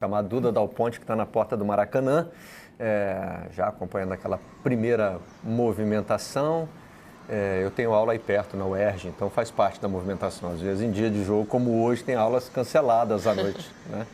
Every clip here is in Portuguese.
Chamar Duda Dal Ponte, que está na porta do Maracanã, já acompanhando aquela primeira movimentação. Eu tenho aula aí perto, na UERJ, então faz parte da movimentação. Às vezes, em dia de jogo, como hoje, tem aulas canceladas à noite, né?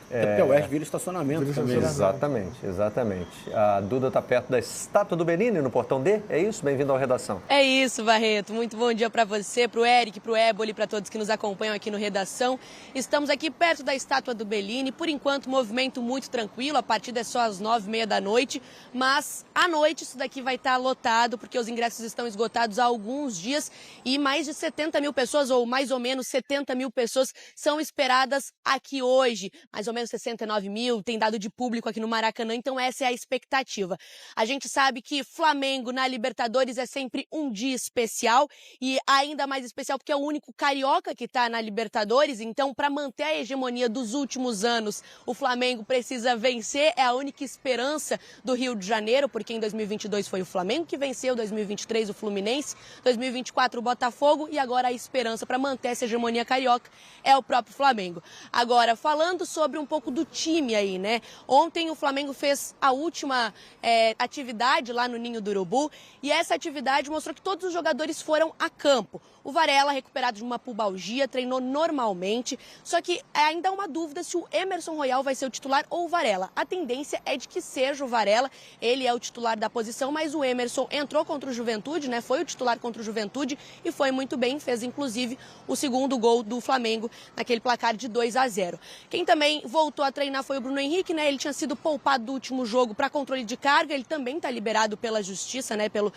Porque a UERJ vira estacionamento também. Exatamente. A Duda está perto da estátua do Bellini, no Portão D, é isso? Bem-vindo ao Redação. É isso, Barreto. Muito bom dia para você, para o Eric, para o Éboli, para todos que nos acompanham aqui no Redação. Estamos aqui perto da estátua do Bellini. Por enquanto, movimento muito tranquilo. A partida é só às 9h30 da noite. Mas à noite isso daqui vai estar lotado, porque os ingressos estão esgotados há alguns dias. E mais de 70 mil pessoas, ou mais ou menos 70 mil pessoas, são esperadas aqui hoje. Mais ou menos 69 mil, tem dado de público aqui no Maracanã, então essa é a expectativa. A gente sabe que Flamengo na Libertadores é sempre um dia especial e ainda mais especial porque é o único carioca que está na Libertadores, então para manter a hegemonia dos últimos anos, o Flamengo precisa vencer, é a única esperança do Rio de Janeiro, porque em 2022 foi o Flamengo que venceu, 2023 o Fluminense, 2024 o Botafogo e agora a esperança para manter essa hegemonia carioca é o próprio Flamengo. Agora, falando sobre um pouco do time aí, né? Ontem o Flamengo fez a última atividade lá no Ninho do Urubu e essa atividade mostrou que todos os jogadores foram a campo. O Varela, recuperado de uma pubalgia, treinou normalmente, só que ainda há uma dúvida se o Emerson Royal vai ser o titular ou o Varela. A tendência é de que seja o Varela, ele é o titular da posição, mas o Emerson entrou contra o Juventude, né? Foi o titular contra o Juventude e foi muito bem, fez inclusive o segundo gol do Flamengo naquele placar de 2-0. Quem também voltou a treinar foi o Bruno Henrique, né? Ele tinha sido poupado do último jogo para controle de carga, ele também está liberado pela Justiça, né? Pelo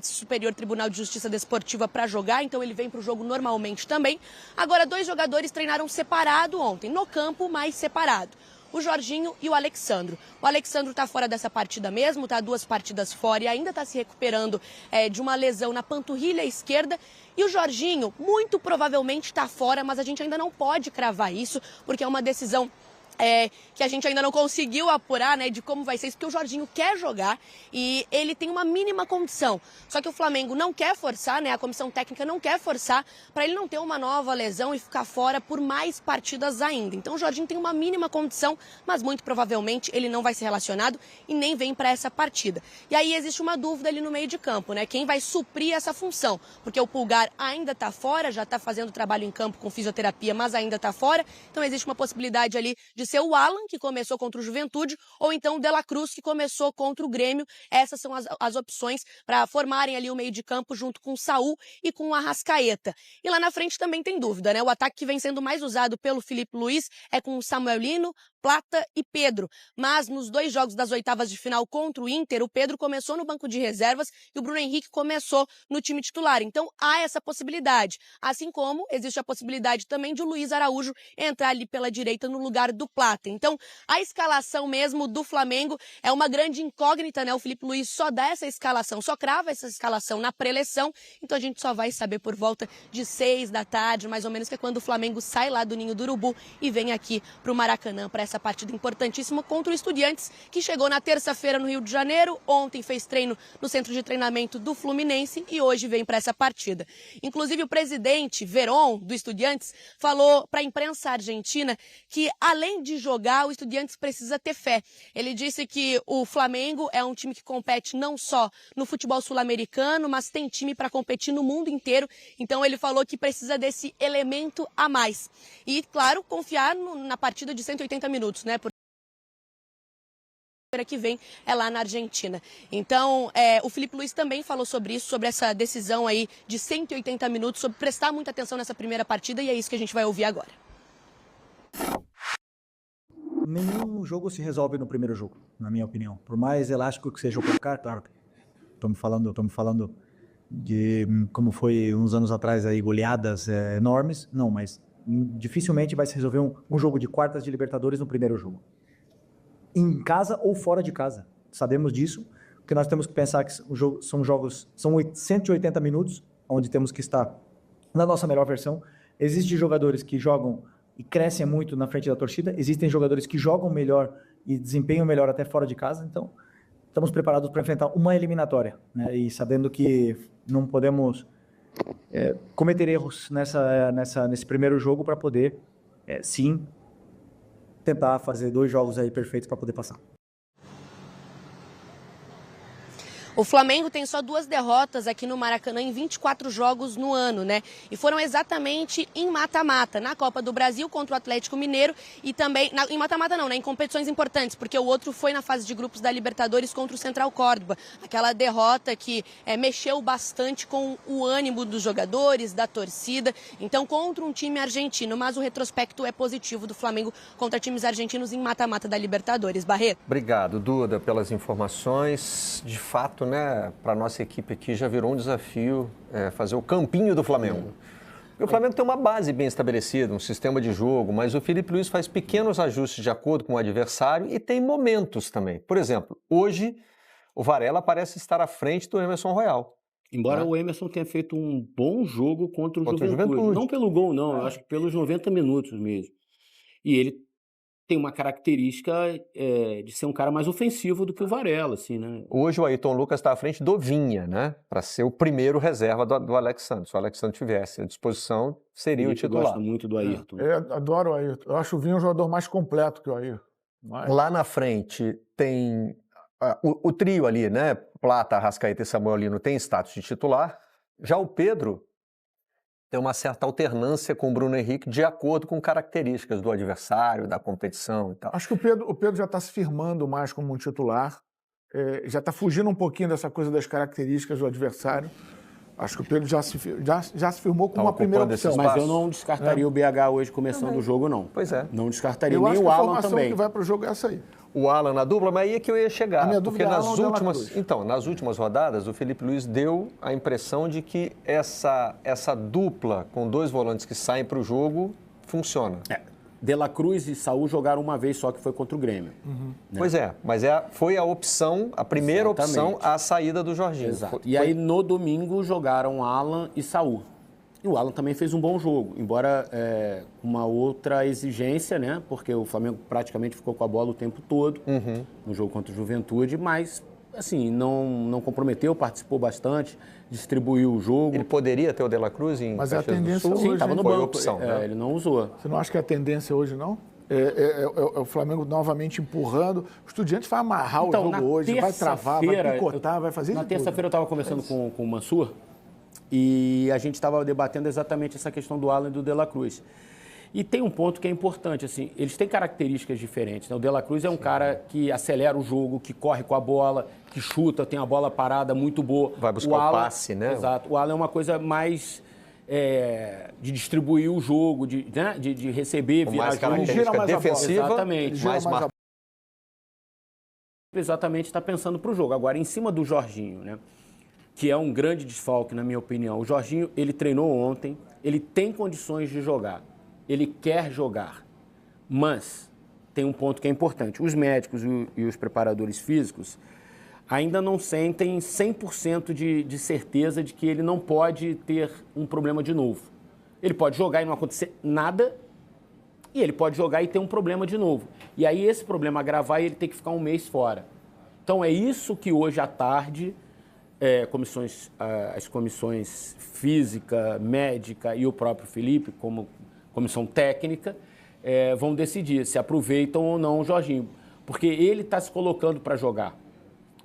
Superior Tribunal de Justiça Desportiva para jogar, então ele vem para o jogo normalmente também. Agora, 2 jogadores treinaram separado ontem, no campo, mas separado. O Jorginho e o Alexandro. O Alexandro está fora dessa partida mesmo, está 2 partidas fora e ainda está se recuperando de uma lesão na panturrilha esquerda. E o Jorginho, muito provavelmente está fora, mas a gente ainda não pode cravar isso, porque é uma decisão que a gente ainda não conseguiu apurar, né, de como vai ser isso, porque o Jorginho quer jogar e ele tem uma mínima condição. Só que o Flamengo não quer forçar, né, a comissão técnica não quer forçar para ele não ter uma nova lesão e ficar fora por mais partidas ainda. Então o Jorginho tem uma mínima condição, mas muito provavelmente ele não vai ser relacionado e nem vem para essa partida. E aí existe uma dúvida ali no meio de campo, né, quem vai suprir essa função, porque o Pulgar ainda está fora, já está fazendo trabalho em campo com fisioterapia, mas ainda está fora, então existe uma possibilidade ali de ser o Alan, que começou contra o Juventude, ou então o De La Cruz, que começou contra o Grêmio. Essas são as opções para formarem ali o meio de campo junto com o Saul e com o Arrascaeta. E lá na frente também tem dúvida, né? O ataque que vem sendo mais usado pelo Filipe Luís é com o Samuel Lino, Plata e Pedro. Mas nos 2 jogos das oitavas de final contra o Inter, o Pedro começou no banco de reservas e o Bruno Henrique começou no time titular. Então há essa possibilidade. Assim como existe a possibilidade também de o Luiz Araújo entrar ali pela direita no lugar do Plata. Então a escalação mesmo do Flamengo é uma grande incógnita, né? O Filipe Luís só dá essa escalação, só crava essa escalação na pré-eleição. Então a gente só vai saber por volta de 6 da tarde, mais ou menos, que é quando o Flamengo sai lá do Ninho do Urubu e vem aqui para o Maracanã para essa partida importantíssima contra o Estudiantes, que chegou na terça-feira no Rio de Janeiro, ontem fez treino no centro de treinamento do Fluminense e hoje vem para essa partida. Inclusive o presidente Veron, do Estudiantes, falou para a imprensa argentina que além de jogar, o Estudiantes precisa ter fé. Ele disse que o Flamengo é um time que compete não só no futebol sul-americano, mas tem time para competir no mundo inteiro. Então ele falou que precisa desse elemento a mais. E, claro, confiar na partida de 180 minutos, né? Porque que vem é lá na Argentina. Então, o Filipe Luís também falou sobre isso, sobre essa decisão aí de 180 minutos, sobre prestar muita atenção nessa primeira partida, e é isso que a gente vai ouvir agora. Nenhum jogo se resolve no primeiro jogo, na minha opinião. Por mais elástico que seja o placar, claro. Estamos falando de como foi uns anos atrás aí, goleadas enormes. Não, mas dificilmente vai se resolver um jogo de quartas de Libertadores no primeiro jogo. Em casa ou fora de casa. Sabemos disso, porque nós temos que pensar que são 180 minutos, onde temos que estar na nossa melhor versão. Existem jogadores que jogam e crescem muito na frente da torcida, existem jogadores que jogam melhor e desempenham melhor até fora de casa, então estamos preparados para enfrentar uma eliminatória, né? E sabendo que não podemos cometer erros nesse primeiro jogo para poder, sim, tentar fazer 2 jogos aí perfeitos para poder passar. O Flamengo tem só 2 derrotas aqui no Maracanã em 24 jogos no ano, né? E foram exatamente em mata-mata, na Copa do Brasil contra o Atlético Mineiro e também, em mata-mata não, né? Em competições importantes, porque o outro foi na fase de grupos da Libertadores contra o Central Córdoba. Aquela derrota que mexeu bastante com o ânimo dos jogadores, da torcida. Então, contra um time argentino, mas o retrospecto é positivo do Flamengo contra times argentinos em mata-mata da Libertadores. Barreto. Obrigado, Duda, pelas informações. De fato, né, para a nossa equipe aqui já virou um desafio fazer o campinho do Flamengo. O Flamengo tem uma base bem estabelecida, um sistema de jogo, mas o Felipe Luiz faz pequenos ajustes de acordo com o adversário e tem momentos também. Por exemplo, hoje o Varela parece estar à frente do Emerson Royal. Embora o Emerson tenha feito um bom jogo contra o Juventude. Não pelo gol, não. Eu acho que pelos 90 minutos mesmo. E ele tem uma característica de ser um cara mais ofensivo do que o Varela, assim, né? Hoje o Ayrton Lucas está à frente do Vinha, né? Para ser o primeiro reserva do Alex Santos. Se o Alex Santos tivesse à disposição, seria o titular. Gosta muito do Ayrton. Eu adoro o Ayrton. Eu acho o Vinha um jogador mais completo que o Ayrton. Lá na frente tem o trio ali, né? Plata, Arrascaeta e Samuel Lino tem status de titular. Já o Pedro tem uma certa alternância com o Bruno Henrique de acordo com características do adversário, da competição e tal. Acho que o Pedro já está se firmando mais como um titular, já está fugindo um pouquinho dessa coisa das características do adversário. Acho que o Pedro já se firmou como uma primeira opção. Mas eu não descartaria o BH hoje começando o jogo, não. Pois é. Não descartaria, nem o Alan também. Que vai para o jogo é essa aí. O Alan na dupla, mas aí é que eu ia chegar. A minha dúvida porque nas últimas rodadas, o Felipe Luiz deu a impressão de que essa dupla com 2 volantes que saem para o jogo funciona. De La Cruz e Saúl jogaram uma vez só, que foi contra o Grêmio. Né? Pois é, mas foi a opção, a primeira opção, a saída do Jorginho. Exato. Aí no domingo jogaram Alan e Saúl. E o Alan também fez um bom jogo, embora uma outra exigência, né? Porque o Flamengo praticamente ficou com a bola o tempo todo no jogo contra o Juventude, mas assim, não comprometeu, participou bastante, distribuiu o jogo. Ele poderia ter o De La Cruz em Mas a tendência hoje... Sim, estava no banco. Opção, né? Ele não usou. Você não acha que é a tendência hoje, não? O Flamengo novamente empurrando. O Estudiantes vai amarrar o jogo hoje, vai travar, vai picotar, vai fazer Na terça-feira eu estava conversando com o Mansur e a gente estava debatendo exatamente essa questão do Alan e do De La Cruz. E tem um ponto que é importante, assim, eles têm características diferentes, né? O De La Cruz é um cara que acelera o jogo, que corre com a bola, que chuta, tem a bola parada muito boa. Vai buscar o passe, né? Exato. O Alan é uma coisa mais de distribuir o jogo, de receber, virar mais característica defensiva. Exatamente. Exatamente, está pensando para o jogo. Agora, em cima do Jorginho, né? Que é um grande desfalque, na minha opinião. O Jorginho, ele treinou ontem, ele tem condições de jogar. Ele quer jogar, mas tem um ponto que é importante. Os médicos e os preparadores físicos ainda não sentem 100% de certeza de que ele não pode ter um problema de novo. Ele pode jogar e não acontecer nada, e ele pode jogar e ter um problema de novo. E aí esse problema agravar e ele tem que ficar um mês fora. Então é isso que hoje à tarde as comissões física, médica e o próprio Felipe, como comissão técnica, vão decidir se aproveitam ou não o Jorginho. Porque ele está se colocando para jogar.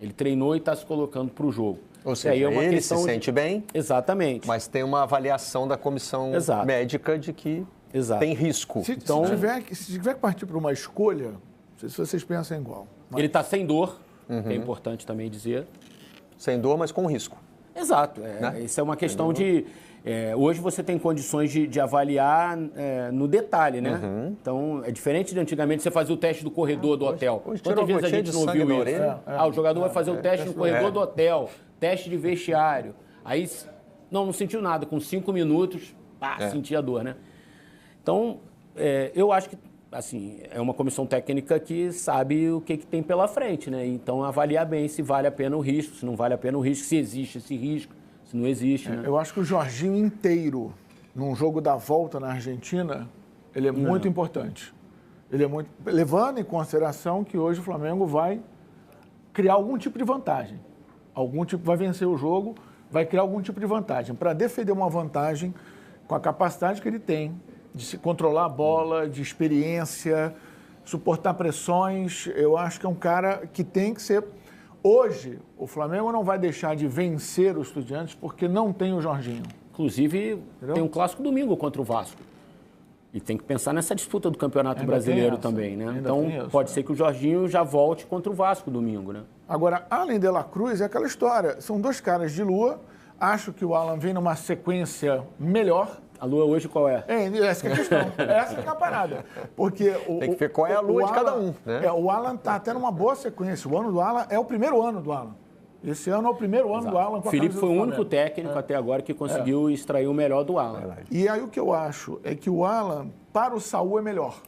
Ele treinou e está se colocando para o jogo. Ou seja, ele se sente bem. Exatamente. Mas tem uma avaliação da comissão médica de que tem risco. Se tiver que partir para uma escolha, não sei se vocês pensam igual. Mas... Ele está sem dor, que é importante também dizer. Sem dor, mas com risco. Exato. Né? Isso é uma questão de... hoje você tem condições de avaliar no detalhe, né? Então, é diferente de antigamente você fazer o teste do corredor do hotel. Quantas vezes a gente não viu isso? O jogador vai fazer o teste no corredor do hotel, teste de vestiário. Aí, não sentiu nada. Com 5 minutos, sentia dor, né? Então, eu acho que, assim, é uma comissão técnica que sabe o que tem pela frente, né? Então, avaliar bem se vale a pena o risco, se não vale a pena o risco, se existe esse risco. Se não existe, né? Eu acho que o Jorginho inteiro, num jogo da volta na Argentina, ele é muito importante. Ele é muito... Levando em consideração que hoje o Flamengo vai criar algum tipo de vantagem. Vai vencer o jogo, vai criar algum tipo de vantagem. Para defender uma vantagem com a capacidade que ele tem de se controlar a bola, de experiência, suportar pressões. Eu acho que é um cara que tem que ser... Hoje, o Flamengo não vai deixar de vencer os Estudiantes porque não tem o Jorginho. Inclusive, tem um clássico domingo contra o Vasco. E tem que pensar nessa disputa do Campeonato Brasileiro também, né? Então, pode ser que o Jorginho já volte contra o Vasco domingo, né? Agora, Alan de la Cruz é aquela história. São dois caras de lua. Acho que o Alan vem numa sequência melhor. A lua hoje qual é? Essa é a questão. Essa que é a parada. Porque tem que ver qual é a lua de cada um, né? O Alan está tendo uma boa sequência. O ano do Alan é o primeiro ano do Alan. Esse ano é o primeiro ano do Alan com a Felipe foi o camisa do único técnico até agora que conseguiu extrair o melhor do Alan. E aí o que eu acho é que o Alan, para o Saúl, é melhor.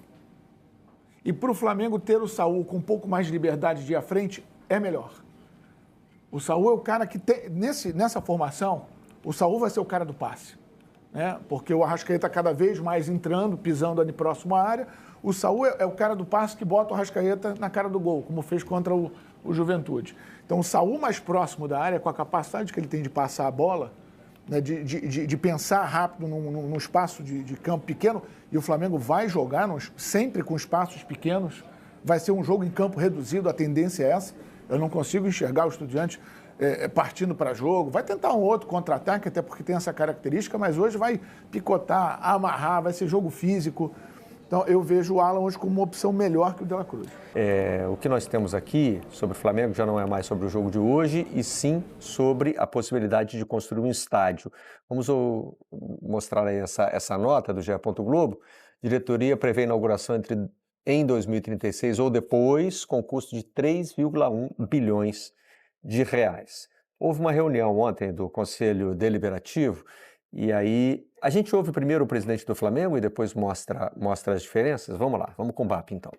E para o Flamengo ter o Saúl com um pouco mais de liberdade de ir à frente, é melhor. O Saúl é o cara que tem... Nessa formação, o Saúl vai ser o cara do passe. Né? Porque o Arrascaeta está cada vez mais entrando, pisando ali próximo à área. O Saúl é o cara do passe que bota o Arrascaeta na cara do gol, como fez contra o Juventude. Então, o Saúl mais próximo da área, com a capacidade que ele tem de passar a bola, né, de pensar rápido num espaço de campo pequeno, e o Flamengo vai jogar sempre com espaços pequenos, vai ser um jogo em campo reduzido, a tendência é essa. Eu não consigo enxergar o Estudiantes partindo para jogo. Vai tentar um outro contra-ataque, até porque tem essa característica, mas hoje vai picotar, amarrar, vai ser jogo físico. Então, eu vejo o Alan hoje como uma opção melhor que o de la Cruz. O que nós temos aqui sobre o Flamengo já não é mais sobre o jogo de hoje, e sim sobre a possibilidade de construir um estádio. Vamos mostrar aí essa nota do GE. Globo. Diretoria prevê a inauguração em 2036 ou depois, com custo de 3,1 bilhões de reais. Houve uma reunião ontem do Conselho Deliberativo, e aí a gente ouve primeiro o presidente do Flamengo e depois mostra as diferenças. Vamos lá, vamos com o BAP então.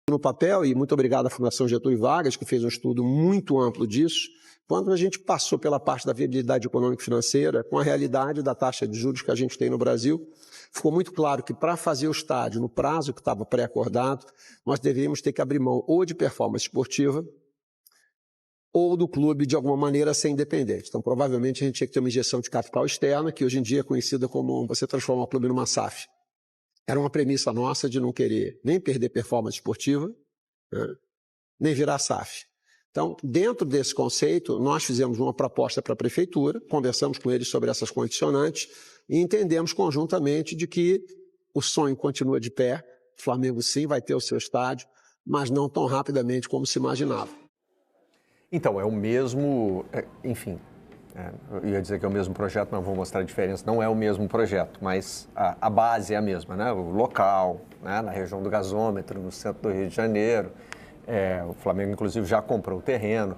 No papel, e muito obrigado à Fundação Getúlio Vargas, que fez um estudo muito amplo disso, quando a gente passou pela parte da viabilidade econômica e financeira, com a realidade da taxa de juros que a gente tem no Brasil, ficou muito claro que para fazer o estádio no prazo que estava pré-acordado, nós deveríamos ter que abrir mão ou de performance esportiva, ou do clube, de alguma maneira, ser independente. Então, provavelmente, a gente tinha que ter uma injeção de capital externa, que hoje em dia é conhecida como você transformar o clube numa SAF. Era uma premissa nossa de não querer nem perder performance esportiva, né, nem virar SAF. Então, dentro desse conceito, nós fizemos uma proposta para a Prefeitura, conversamos com eles sobre essas condicionantes e entendemos conjuntamente de que o sonho continua de pé, o Flamengo sim vai ter o seu estádio, mas não tão rapidamente como se imaginava. Então, é o mesmo, enfim, eu ia dizer que é o mesmo projeto, mas vou mostrar a diferença. Não é o mesmo projeto, mas a base é a mesma, né? O local, né? Na região do gasômetro, no centro do Rio de Janeiro. O Flamengo, inclusive, já comprou o terreno.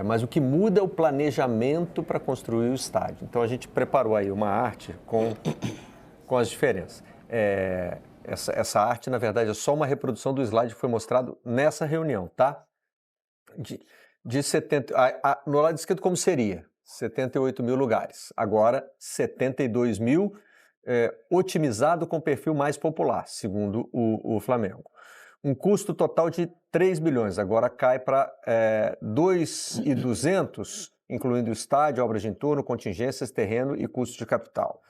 Mas o que muda é o planejamento para construir o estádio. Então, a gente preparou aí uma arte com as diferenças. Essa arte, na verdade, é só uma reprodução do slide que foi mostrado nessa reunião, tá? De 70, no lado esquerdo, como seria? 78 mil lugares. Agora, 72 mil, otimizado com perfil mais popular, segundo o Flamengo. Um custo total de 3 bilhões, agora cai para 2.200, incluindo o estádio, obras de entorno, contingências, terreno e custo de capital.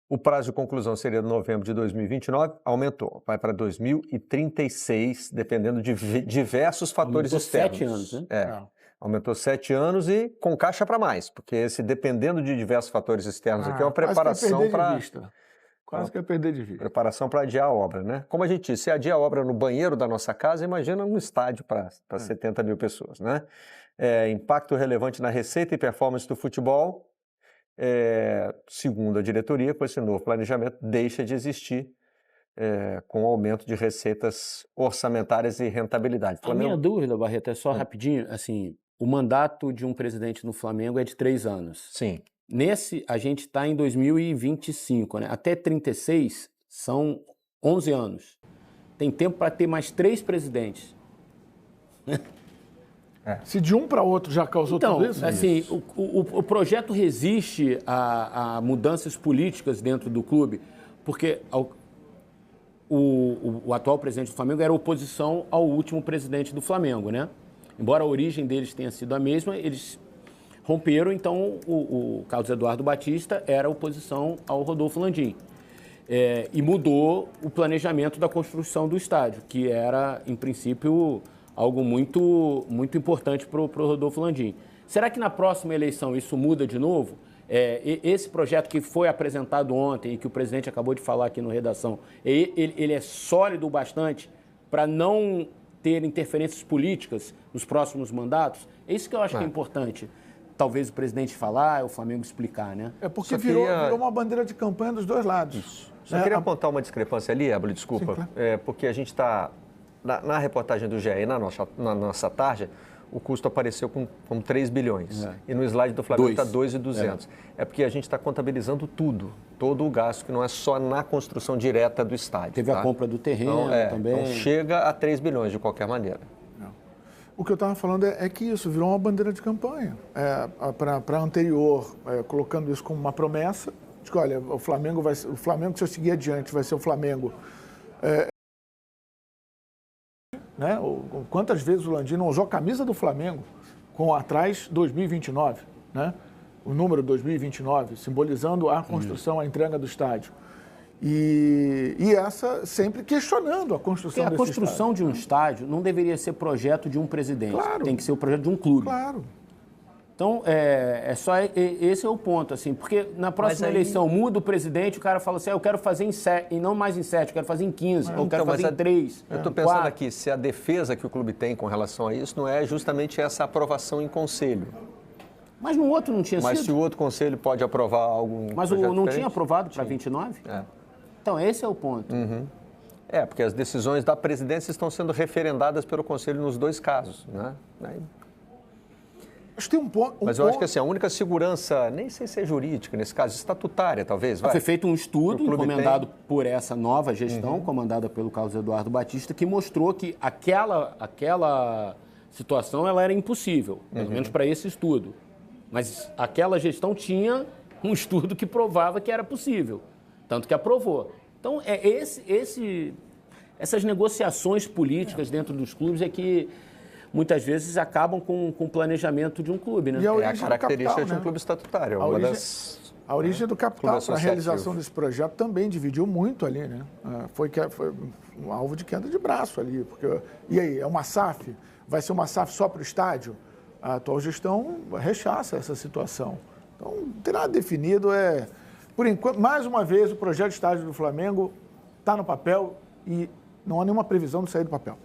O prazo de conclusão seria novembro de 2029, aumentou, vai para 2036, dependendo de diversos fatores externos. 7 anos, né? Aumentou 7 anos e com caixa para mais, porque dependendo de diversos fatores externos aqui é uma preparação para... Quase que é perder de vista. Preparação para adiar a obra, né? Como a gente disse, se adiar a obra no banheiro da nossa casa, imagina um estádio para 70 mil pessoas, né? Impacto relevante na receita e performance do futebol. Segundo a diretoria, com esse novo planejamento, deixa de existir com o aumento de receitas orçamentárias e rentabilidade. A minha dúvida, Barreto, é só rapidinho, assim, o mandato de um presidente no Flamengo é de 3 anos. Sim. Nesse, a gente está em 2025, né? Até 36 são 11 anos. Tem tempo para ter mais 3 presidentes. Se de um para outro já causou tudo isso? Assim, o projeto resiste a mudanças políticas dentro do clube, porque o atual presidente do Flamengo era oposição ao último presidente do Flamengo, né? Embora a origem deles tenha sido a mesma, eles romperam, então o Carlos Eduardo Batista era oposição ao Rodolfo Landim. E mudou o planejamento da construção do estádio, que era, em princípio, algo muito, muito importante para o Rodolfo Landim. Será que na próxima eleição isso muda de novo? Esse projeto que foi apresentado ontem e que o presidente acabou de falar aqui no Redação, ele é sólido o bastante para não ter interferências políticas nos próximos mandatos? É isso que eu acho que é importante. Talvez o presidente falar, o Flamengo explicar, né? É porque virou uma bandeira de campanha dos dois lados. Isso. Só queria apontar uma discrepância ali, Ébolo, desculpa. Sim, claro. Porque a gente está, na reportagem do GE e na nossa tarja, o custo apareceu com 3 bilhões. E no slide do Flamengo está 2.200. É porque a gente está contabilizando tudo, todo o gasto, que não é só na construção direta do estádio. Teve a compra do terreno também. Então chega a 3 bilhões de qualquer maneira. O que eu estava falando é que isso virou uma bandeira de campanha para anterior, colocando isso como uma promessa, de que, olha, o Flamengo, se eu seguir adiante, vai ser o Flamengo. Né? Quantas vezes o Landim não usou a camisa do Flamengo com atrás 2029, né? O número 2029, simbolizando a construção, a entrega do estádio. E essa sempre questionando a construção desse estádio. A construção de um estádio não deveria ser projeto de um presidente. Claro. Tem que ser o projeto de um clube. Claro. Então, esse é o ponto, assim, porque na próxima eleição muda o presidente, o cara fala assim, eu quero fazer em 7, e não mais em 7, eu quero fazer em 15, eu quero fazer em 3. Eu estou pensando aqui, se a defesa que o clube tem com relação a isso não é justamente essa aprovação em conselho. Mas no outro não tinha sido. Mas se o outro conselho pode aprovar algum Mas não tinha aprovado para 29? Então, esse é o ponto. Porque as decisões da presidência estão sendo referendadas pelo conselho nos dois casos, né? Acho que tem Mas eu acho que assim, a única segurança, nem sei se é jurídica, nesse caso, estatutária, talvez. Foi feito um estudo encomendado por essa nova gestão, comandada pelo Carlos Eduardo Batista, que mostrou que aquela situação ela era impossível, pelo menos para esse estudo. Mas aquela gestão tinha um estudo que provava que era possível, tanto que aprovou. Então, essas negociações políticas dentro dos clubes é que muitas vezes acabam com o planejamento de um clube, né? E a característica de um clube estatutário. A origem do capital para a realização desse projeto também dividiu muito ali, né? Foi um alvo de queda de braço ali. E aí, é uma SAF? Vai ser uma SAF só para o estádio? A atual gestão rechaça essa situação. Então, não tem nada definido. Por enquanto, mais uma vez, o projeto de estádio do Flamengo está no papel e não há nenhuma previsão de sair do papel.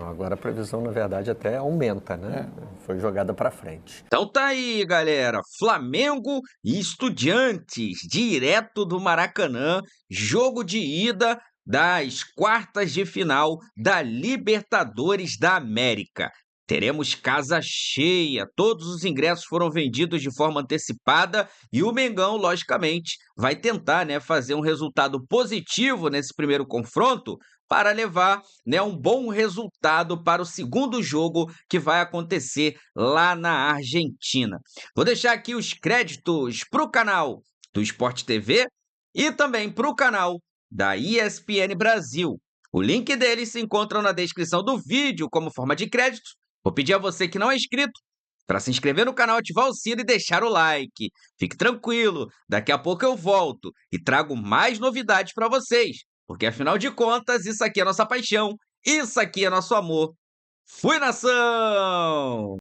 Agora a previsão, na verdade, até aumenta, né? Foi jogada para frente. Então tá aí, galera. Flamengo e Estudiantes, direto do Maracanã, jogo de ida das quartas de final da Libertadores da América. Teremos casa cheia, todos os ingressos foram vendidos de forma antecipada e o Mengão, logicamente, vai tentar, fazer um resultado positivo nesse primeiro confronto para levar, um bom resultado para o segundo jogo que vai acontecer lá na Argentina. Vou deixar aqui os créditos para o canal do Sport TV e também para o canal da ESPN Brasil. O link deles se encontra na descrição do vídeo como forma de crédito. Vou pedir a você que não é inscrito para se inscrever no canal, ativar o sino e deixar o like. Fique tranquilo, daqui a pouco eu volto e trago mais novidades para vocês, porque afinal de contas, isso aqui é nossa paixão, isso aqui é nosso amor. Fui, nação!